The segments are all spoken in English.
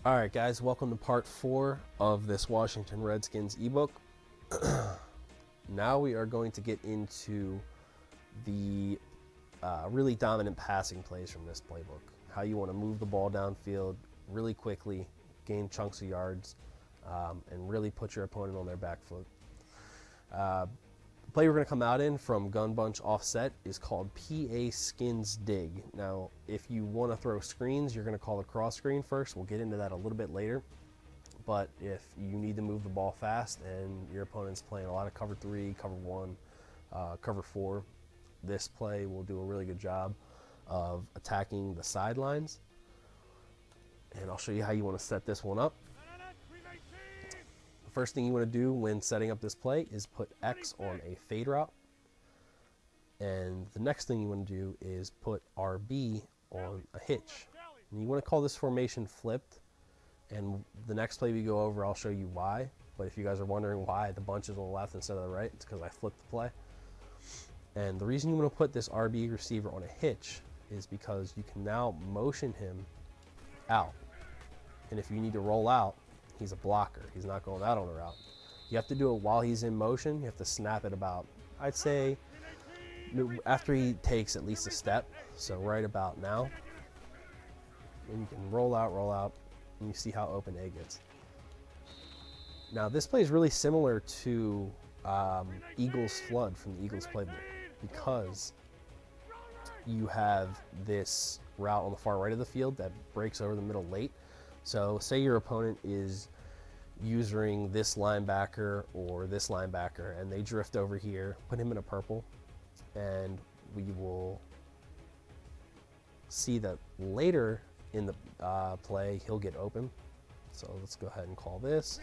All right, guys, welcome to part 4 of this Washington Redskins ebook. Now we are going to get into the really dominant passing plays from this playbook. How you want to move the ball downfield really quickly, gain chunks of yards, and really put your opponent on their back foot. The play we're going to come out in from gun bunch offset is called PA skins dig. Now, if you want to throw screens, you're going to call the cross screen first. We'll get into that a little bit later. But if you need to move the ball fast and your opponent's playing a lot of cover 3, cover 1, cover 4, this play will do a really good job of attacking the sidelines. And I'll show you how you want to set this one up. First thing you want to do when setting up this play is put X on a fade route. And the next thing you want to do is put RB on a hitch. And you want to call this formation flipped. And the next play we go over, I'll show you why. But if you guys are wondering why the bunch is on the left instead of the right, it's because I flipped the play. And the reason you want to put this RB receiver on a hitch is because you can now motion him out. And if you need to roll out, he's a blocker. He's not going out on a route. You have to do it while he's in motion. You have to snap it about, I'd say, after he takes at least a step. So right about now. And you can roll out, and you see how open A gets. Now this play is really similar to Eagles Flood from the Eagles playbook because you have this route on the far right of the field that breaks over the middle late. So say your opponent is using this linebacker or this linebacker and they drift over here, put him in a purple, and we will see that later in the play he'll get open. So let's go ahead and call this.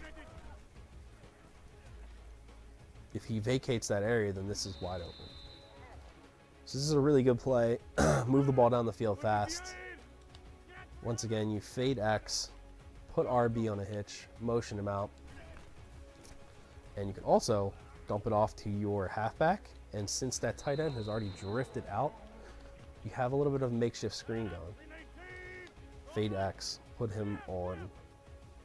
If he vacates that area, then this is wide open. So this is a really good play. Move the ball down the field fast. Once again, you fade X, put RB on a hitch, motion him out, and you can also dump it off to your halfback. And since that tight end has already drifted out, you have a little bit of a makeshift screen going. Fade X, put him on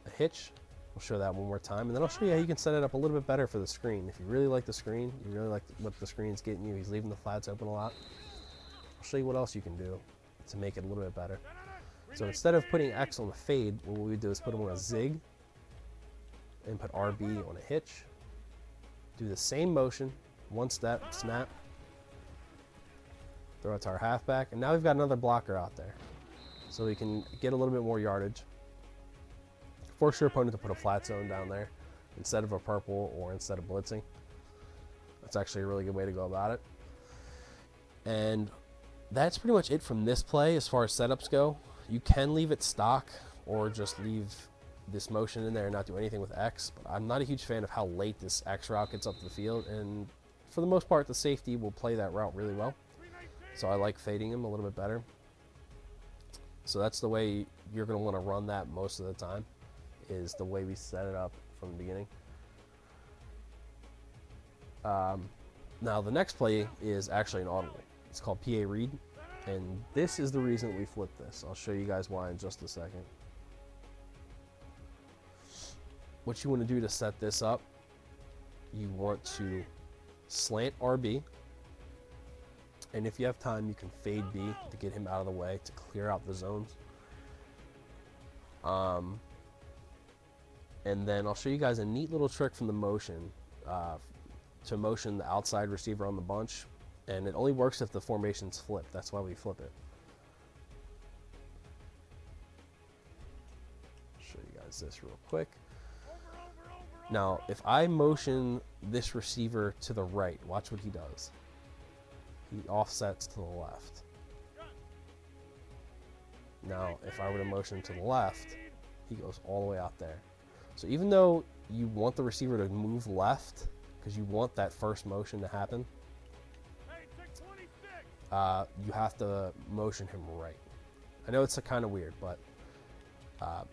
a hitch. We'll show that one more time, and then I'll show you how you can set it up a little bit better for the screen. If you really like the screen, you really like what the screen's getting you, he's leaving the flats open a lot. I'll show you what else you can do to make it a little bit better. So instead of putting X on the fade, what we do is put him on a zig and put RB on a hitch. Do the same motion, one step, snap, throw it to our halfback, and now we've got another blocker out there. So we can get a little bit more yardage. Force your opponent to put a flat zone down there instead of a purple or instead of blitzing. That's actually a really good way to go about it. And that's pretty much it from this play as far as setups go. You can leave it stock or just leave this motion in there and not do anything with X, but I'm not a huge fan of how late this X route gets up the field, and for the most part the safety will play that route really well. So I like fading him a little bit better. So that's the way you're going to want to run that most of the time, is the way we set it up from the beginning. Now the next play is actually an audible. It's called PA read. And this is the reason we flipped this. I'll show you guys why in just a second. What you want to do to set this up, you want to slant RB. And if you have time, you can fade B to get him out of the way to clear out the zones. And then I'll show you guys a neat little trick from the motion to motion the outside receiver on the bunch. And it only works if the formation's flipped. That's why we flip it. Show you guys this real quick. Now, if I motion this receiver to the right, watch what he does. He offsets to the left. Now, if I were to motion to the left, he goes all the way out there. So even though you want the receiver to move left, because you want that first motion to happen, you have to motion him right. I know it's kind of weird, but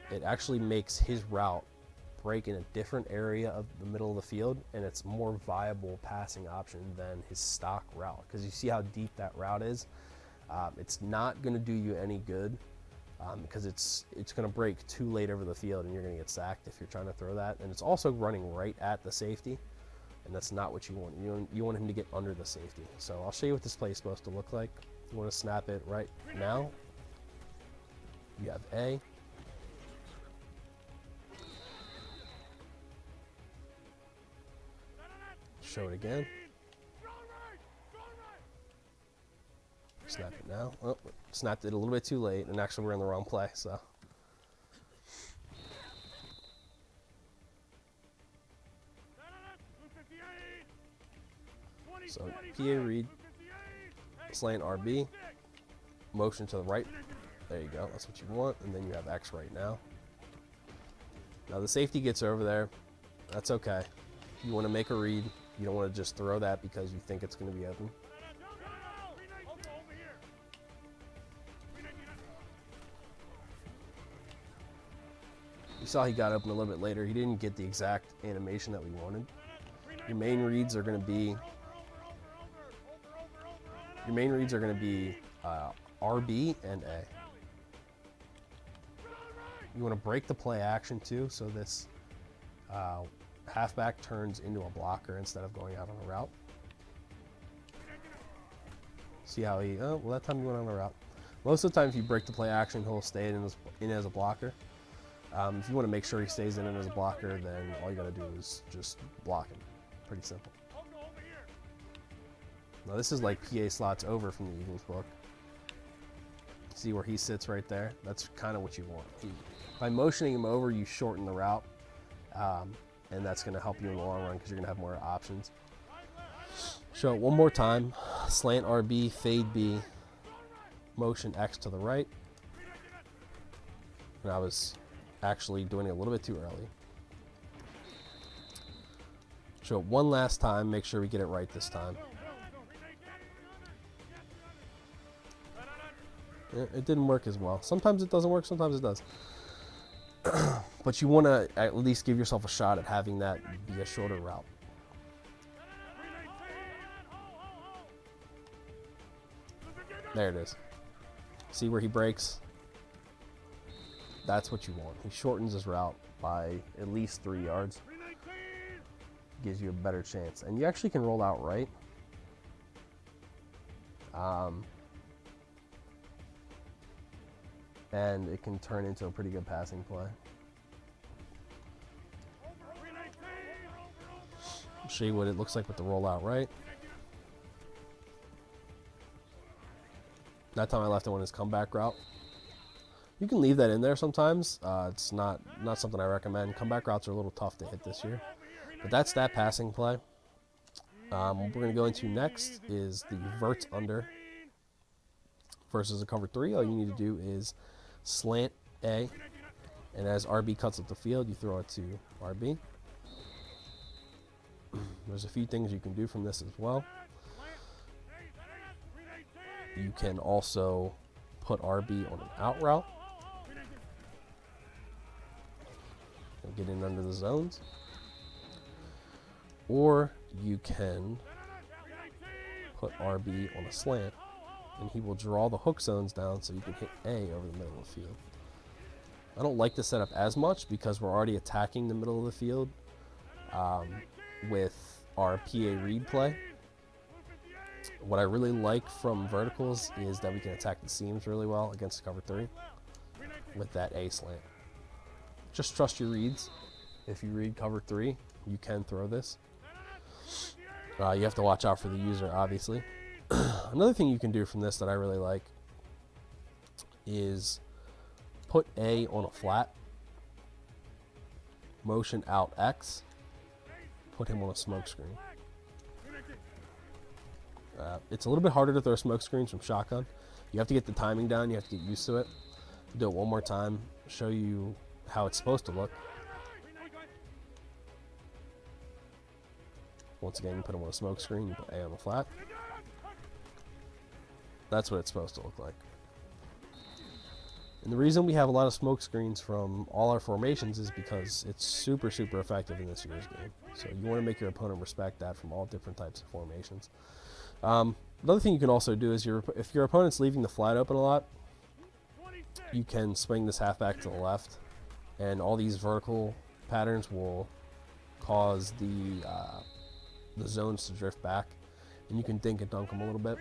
it actually makes his route break in a different area of the middle of the field, and it's more viable passing option than his stock route, because you see how deep that route is. It's not going to do you any good because it's going to break too late over the field and you're going to get sacked if you're trying to throw that. And it's also running right at the safety, and that's not what you want. You want him to get under the safety. So I'll show you what this play is supposed to look like. You want to snap it right now. You have A. Show it again. Snap it now. Oh, snapped it a little bit too late, and actually we're in the wrong play, so. So PA read, slant RB, motion to the right. There you go, that's what you want, and then you have X right now. Now the safety gets over there, that's okay. You want to make a read, you don't want to just throw that because you think it's going to be open. You saw he got open a little bit later. He didn't get the exact animation that we wanted. Your main reads are going to be RB and A. You want to break the play action too, so this halfback turns into a blocker instead of going out on a route. See how he? Oh, well, that time he went on a route. Most of the time, if you break the play action, he'll stay in as a blocker. If you want to make sure he stays in as a blocker, then all you got to do is just block him. Pretty simple. Now this is like PA slots over from the Eagles book. See where he sits right there? That's kind of what you want. By motioning him over, you shorten the route, and that's going to help you in the long run because you're going to have more options. Show it one more time. Slant RB, fade B, motion X to the right. And I was actually doing it a little bit too early. Show it one last time, make sure we get it right this time. It didn't work as well. Sometimes it doesn't work, sometimes it does. But you want to at least give yourself a shot at having that be a shorter route. There it is. See where he breaks? That's what you want. He shortens his route by at least 3 yards. Gives you a better chance. And you actually can roll out right. And it can turn into a pretty good passing play. I'll show you what it looks like with the rollout right. That time I left it on his comeback route. You can leave that in there sometimes. It's not something I recommend. Comeback routes are a little tough to hit this year. But that's that passing play. What we're going to go into next is the vert under versus a cover 3. All you need to do is slant A, and as RB cuts up the field, you throw it to RB. There's a few things you can do from this as well. You can also put RB on an out route. And get in under the zones. Or you can put RB on a slant, and he will draw the hook zones down so you can hit A over the middle of the field. I don't like the setup as much because we're already attacking the middle of the field with our PA read play. What I really like from verticals is that we can attack the seams really well against cover 3 with that A slant. Just trust your reads. If you read cover 3, you can throw this. You have to watch out for the user, obviously. Another thing you can do from this that I really like is put A on a flat, motion out X, put him on a smoke screen. It's a little bit harder to throw smoke screens from shotgun. You have to get the timing down. You have to get used to it. Do it one more time. Show you how it's supposed to look. Once again, you put him on a smoke screen. You put A on the flat. That's what it's supposed to look like. And the reason we have a lot of smoke screens from all our formations is because it's super, super effective in this year's game. So you want to make your opponent respect that from all different types of formations. Another thing you can also do is if your opponent's leaving the flat open a lot, you can swing this halfback to the left, and all these vertical patterns will cause the zones to drift back, and you can dink and dunk them a little bit.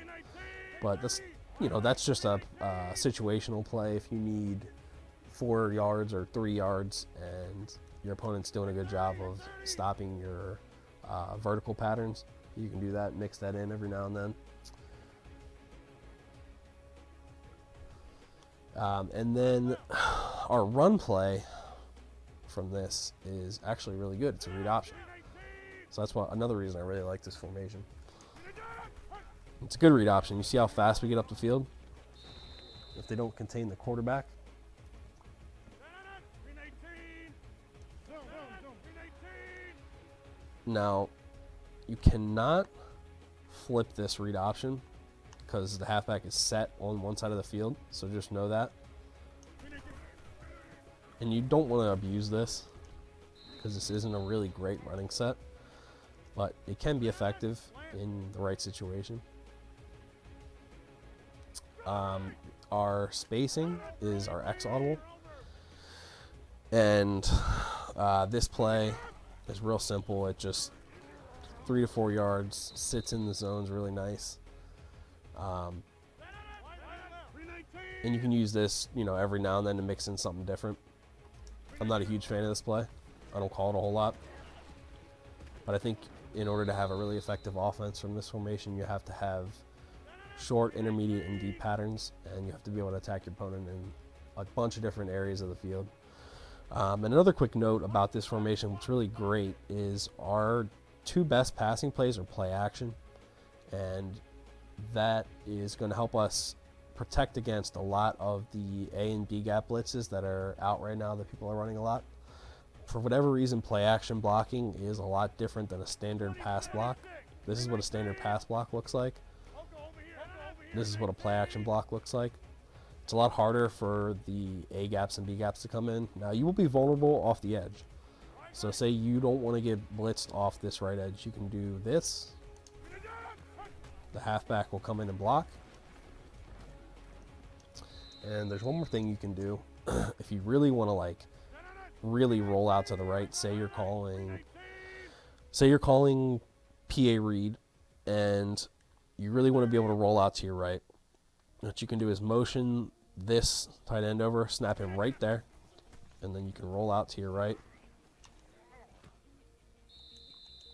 But that's just a situational play. If you need 4 yards or 3 yards and your opponent's doing a good job of stopping your vertical patterns, you can do that, mix that in every now and then. And then our run play from this is actually really good. It's a read option. So that's another reason I really like this formation. It's a good read option. You see how fast we get up the field? If they don't contain the quarterback. Now, you cannot flip this read option because the halfback is set on one side of the field, so just know that. And you don't want to abuse this because this isn't a really great running set, but it can be effective in the right situation. Our spacing is our X audible, and this play is real simple. It just 3 to 4 yards, sits in the zones really nice. And you can use this, every now and then to mix in something different. I'm not a huge fan of this play. I don't call it a whole lot. But I think in order to have a really effective offense from this formation, you have to have short, intermediate, and deep patterns, and you have to be able to attack your opponent in a bunch of different areas of the field. And another quick note about this formation, what's really great is our 2 best passing plays are play action, and that is going to help us protect against a lot of the A and B gap blitzes that are out right now that people are running a lot. For whatever reason, play action blocking is a lot different than a standard pass block. This is what a standard pass block looks like. This is what a play action block looks like. It's a lot harder for the A gaps and B gaps to come in. Now, you will be vulnerable off the edge. So say you don't want to get blitzed off this right edge, you can do this. The halfback will come in and block. And there's one more thing you can do. If you really want to really roll out to the right, say you're calling PA read, and you really want to be able to roll out to your right. What you can do is motion this tight end over, snap him right there, and then you can roll out to your right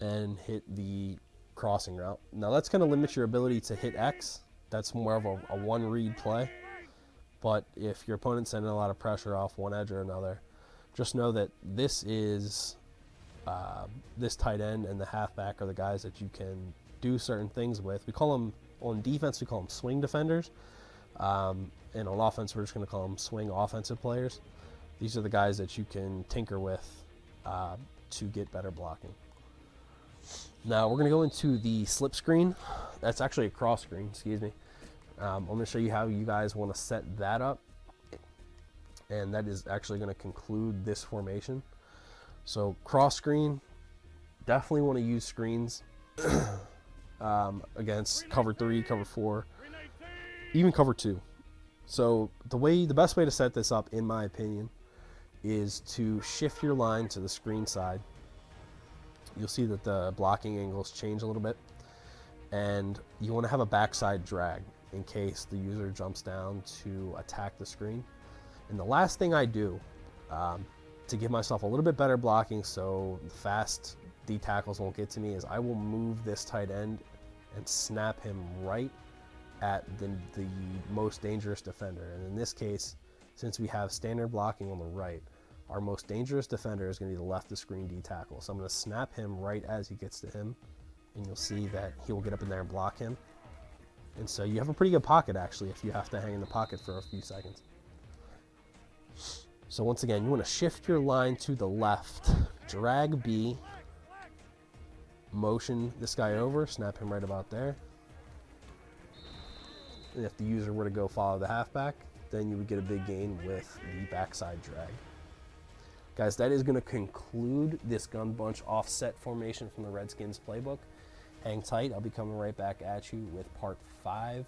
and hit the crossing route. Now that's going to limit your ability to hit X. That's more of a one read play. But if your opponent's sending a lot of pressure off one edge or another, just know that this is this tight end and the halfback are the guys that you can do certain things with. We call them, on defense, we call them swing defenders. And on offense, we're just going to call them swing offensive players. These are the guys that you can tinker with to get better blocking. Now we're going to go into the slip screen. That's actually a cross screen, excuse me. I'm going to show you how you guys want to set that up. And that is actually going to conclude this formation. So cross screen, definitely want to use screens against cover 3, cover 4, even cover 2. So the best way to set this up, in my opinion, is to shift your line to the screen side. You'll see that the blocking angles change a little bit, and you want to have a backside drag in case the user jumps down to attack the screen. And the last thing I do to give myself a little bit better blocking so the fast D tackles won't get to me is I will move this tight end and snap him right at the most dangerous defender. And in this case, since we have standard blocking on the right, our most dangerous defender is going to be the left of screen D tackle. So I'm going to snap him right as he gets to him, and you'll see that he will get up in there and block him. And so you have a pretty good pocket, actually, if you have to hang in the pocket for a few seconds. So once again, you want to shift your line to the left, drag B, motion this guy over, snap him right about there. And if the user were to go follow the halfback, then you would get a big gain with the backside drag. Guys, that is going to conclude this gun bunch offset formation from the Redskins playbook. Hang tight. I'll be coming right back at you with part 5